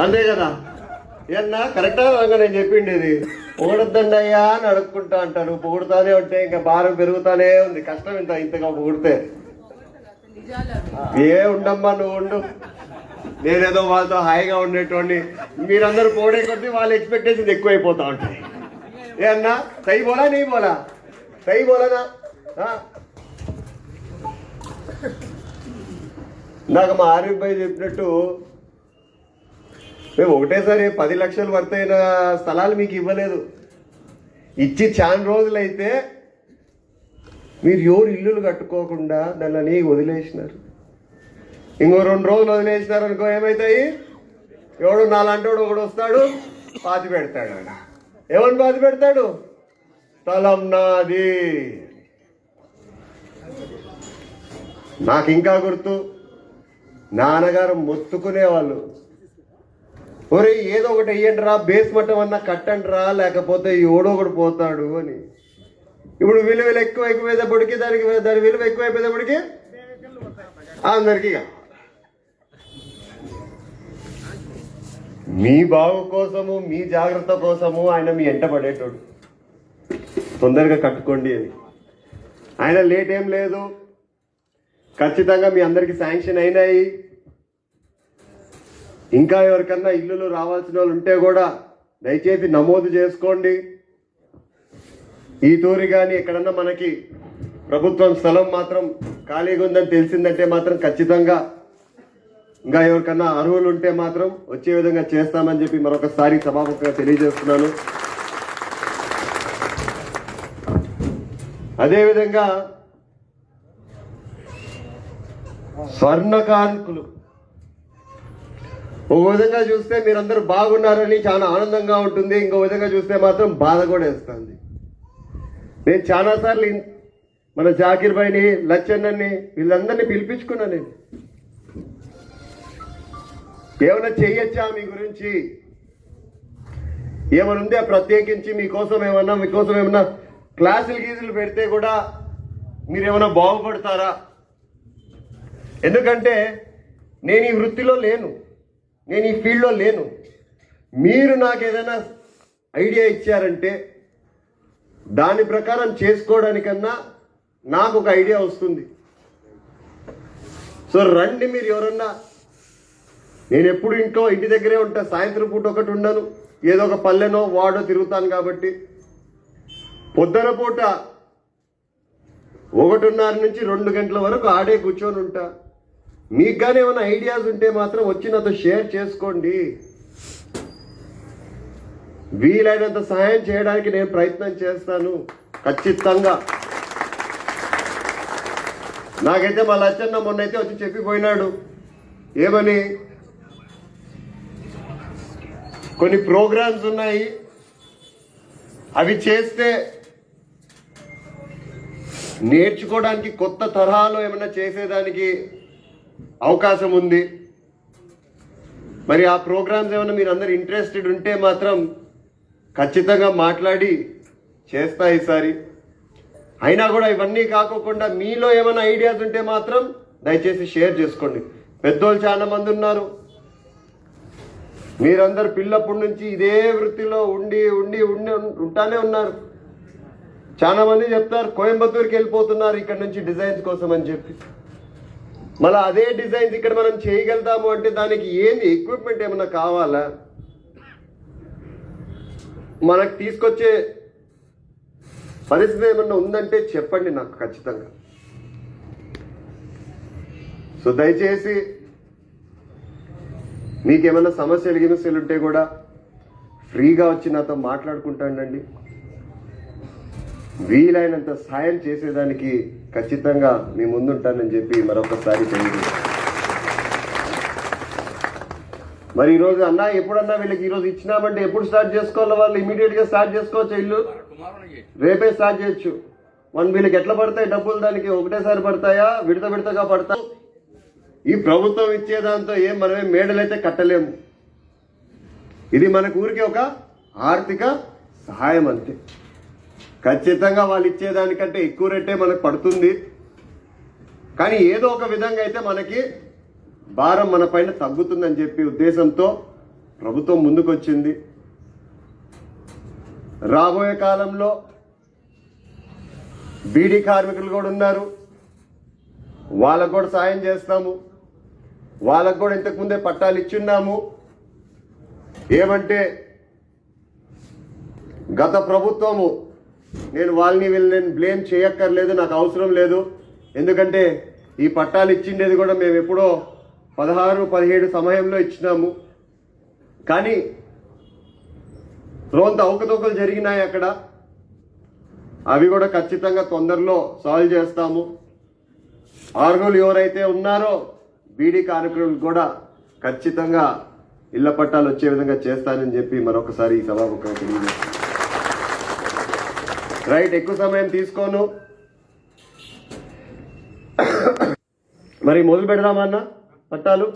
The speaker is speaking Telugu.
అంతే కదా ఏమన్నా కరెక్టా నేను చెప్పిండి ఇది పొగడద్దండయ్యా అని అడుక్కుంటా అంటారు. పొగుడుతానే ఉంటే ఇంకా భారం పెరుగుతానే ఉంది. కష్టం ఇంతగా పొగిడితే ఏ ఉండమ్మా నువ్వు ఉండు. నేనేదో వాళ్ళతో హాయిగా ఉండేటోడిని. మీరందరూ పోడే కొద్దీ వాళ్ళ ఎక్స్పెక్టేషన్స్ ఎక్కువైపోతా ఉంటాయి. ఏ అన్నా సై బోలా నీ బోలా సై బోలానా. నాకు మా ఆరిఫ్ భాయ్ చెప్పినట్టు మేము ఒకటేసారి 10 లక్షలు వర్త్ అయిన స్థలాలు మీకు ఇవ్వలేదు. ఇచ్చి చాలా రోజులైతే మీరు ఎవరు ఇల్లులు కట్టుకోకుండా దాన్ని వదిలేసినారు. ఇంకో 2 రోజులు వదిలేసినారు అనుకో ఏమవుతాయి, ఎవడు నాలాంటోడు ఒకడు వస్తాడు పాతి పెడతాడు. ఆయన ఏమని పాతి పెడతాడు, స్థలం నాది. నాకు ఇంకా గుర్తు, నాన్నగారు మొత్తుకునేవాళ్ళు, ఒరే ఏదో ఒకటి వెయ్యండి రా, బేస్ మట్టం అన్నా కట్టండి రా, లేకపోతే ఎవడో ఒకటి పోతాడు అని. ఇప్పుడు విలువ ఎక్కువైపోయేటప్పటికి దాని విలువ ఎక్కువైపోయేటప్పటికి అందరికీ మీ బాగు కోసము మీ జాగ్రత్త కోసము ఆయన మీ ఎంట పడేటోడు. తొందరగా కట్టుకోండి అని. ఆయన లేట్ ఏం లేదు, ఖచ్చితంగా మీ అందరికి శాంక్షన్ అయినాయి. ఇంకా ఎవరికన్నా ఇల్లులు రావాల్సిన వాళ్ళు ఉంటే కూడా దయచేసి నమోదు చేసుకోండి. ఈ తూరి కానీ ఎక్కడన్నా మనకి ప్రభుత్వం స్థలం మాత్రం ఖాళీగా ఉందని తెలిసిందంటే మాత్రం ఖచ్చితంగా ఇంకా ఎవరికన్నా అర్హులు ఉంటే మాత్రం వచ్చే విధంగా చేస్తామని చెప్పి మరొకసారి సభాముఖంగా తెలియజేస్తున్నాను. అదేవిధంగా స్వర్ణ కార్మికులు ఒక విధంగా చూస్తే మీరందరూ బాగున్నారని చాలా ఆనందంగా ఉంటుంది, ఇంకో విధంగా చూస్తే మాత్రం బాధ కూడా వేస్తుంది. నేను చాలాసార్లు మన జాకీర్ భాయ్ని, లచ్చన్నని, వీళ్ళందరినీ పిలిపించుకున్నా. నేను ఏమైనా చెయ్యొచ్చా మీ గురించి, ఏమైనా ఉందా ప్రత్యేకించి మీకోసం ఏమన్నా క్లాసులు గీజులు పెడితే కూడా మీరేమైనా బాగుపడతారా? ఎందుకంటే నేను ఈ వృత్తిలో లేను, నేను ఈ ఫీల్డ్లో లేను. మీరు నాకు ఏదైనా ఐడియా ఇచ్చారంటే దాని ప్రకారం చేసుకోవడానికన్నా నాకు ఒక ఐడియా వస్తుంది. సో రండి మీరు ఎవరన్నా. నేను ఎప్పుడు ఇంటి దగ్గరే ఉంటా, సాయంత్రం పూట ఒకటి ఉండను, ఏదో ఒక పల్లెనో వాడో తిరుగుతాను. కాబట్టి పొద్దున పూట 1:30 నుంచి 2 గంటల వరకు ఆడే కూర్చొని ఉంటా. మీకు కానీ ఏమైనా ఐడియాస్ ఉంటే మాత్రం వచ్చి నాతో షేర్ చేసుకోండి. వీలైనంత సహాయం చేయడానికి నేను ప్రయత్నం చేస్తాను ఖచ్చితంగా. నాకైతే మా లచ్చన్న మొన్నైతే వచ్చి చెప్పిపోయినాడు, ఏమని, కొన్ని ప్రోగ్రామ్స్ ఉన్నాయి, అవి చేస్తే నేర్చుకోవడానికి కొత్త తరహాలో ఏమైనా చేసేదానికి అవకాశం ఉంది. మరి ఆ ప్రోగ్రామ్స్ ఏమైనా మీరు అందరు ఇంట్రెస్టెడ్ ఉంటే మాత్రం ఖచ్చితంగా మాట్లాడి చేస్తా ఈసారి. అయినా కూడా ఇవన్నీ కాకోకుండా మీలో ఏమైనా ఐడియాస్ ఉంటే మాత్రం దయచేసి షేర్ చేసుకోండి. పెద్దోళ్ళు చాలా మంది ఉన్నారు, మీరందరు పిల్లప్పటి నుంచి ఇదే వృత్తిలో ఉండి ఉండి ఉండి ఉంటానే ఉన్నారు. చాలా మంది చెప్తారు కోయంబత్తూరుకి వెళ్ళిపోతున్నారు ఇక్కడ నుంచి డిజైన్స్ కోసం అని చెప్పి. మళ్ళీ అదే డిజైన్స్ ఇక్కడ మనం చేయగలుగుతాము అంటే దానికి ఏంది ఎక్విప్మెంట్ ఏమన్నా కావాలా? మనకు తీసుకొచ్చే పరిస్థితి ఏమన్నా ఉందంటే చెప్పండి నాకు ఖచ్చితంగా. సో దయచేసి మీకేమైనా సమస్యలు ఉంటే కూడా ఫ్రీగా వచ్చి నాతో మాట్లాడుకుంటానండి. వీలైనంత సాయం చేసేదానికి ఖచ్చితంగా మీ ముందుంటానని చెప్పి మరొకసారి తెలియజేస్తాను. మరి ఈరోజు అన్నా ఎప్పుడన్నా వీళ్ళకి ఈరోజు ఇచ్చినామంటే ఎప్పుడు స్టార్ట్ చేసుకోవాలో వాళ్ళు ఇమీడియట్గా స్టార్ట్ చేసుకోవచ్చు. ఇల్లు రేపే స్టార్ట్ చేయొచ్చు. వీళ్ళకి ఎట్లా పడతాయి డబ్బులు, దానికి ఒకటేసారి పడతాయా, విడతగా పడతాయి? ఈ ప్రభుత్వం ఇచ్చేదాంతో మనమే మేడలైతే కట్టలేము. ఇది మనకు ఊరికి ఒక ఆర్థిక సహాయం అంతే. ఖచ్చితంగా వాళ్ళు ఇచ్చేదానికంటే ఎక్కువ రేటే మనకు పడుతుంది. కానీ ఏదో ఒక విధంగా అయితే మనకి భారం మన పైన తగ్గుతుందని చెప్పి ఉద్దేశంతో ప్రభుత్వం ముందుకొచ్చింది. రాబోయే కాలంలో బీడీ కార్మికులు కూడా ఉన్నారు, వాళ్ళకు కూడా సాయం చేస్తాము. వాళ్ళకు కూడా ఇంతకుముందే పట్టాలు ఇచ్చున్నాము. ఏమంటే గత ప్రభుత్వము, నేను వీళ్ళని బ్లేమ్ చేయక్కర్లేదు, నాకు అవసరం లేదు. ఎందుకంటే ఈ పట్టాలు ఇచ్చిండేది కూడా మేము ఎప్పుడో 16-17 సమయంలో ఇచ్చినాము. కానీ రోంత అవకతవకలు జరిగినాయి అక్కడ. అవి కూడా ఖచ్చితంగా తొందరలో సాల్వ్ చేస్తాము. అర్హులు ఎవరైతే ఉన్నారో బీడీ కార్మికులకు కూడా ఖచ్చితంగా ఇళ్ల పట్టాలు వచ్చే విధంగా చేస్తానని చెప్పి మరొకసారి ఈ సభాముఖంగా తెలియజేస్తాను. రైట్, ఎక్కువ సమయం తీసుకోను. మరి మొదలు పెడదామన్నా పట్టాలు.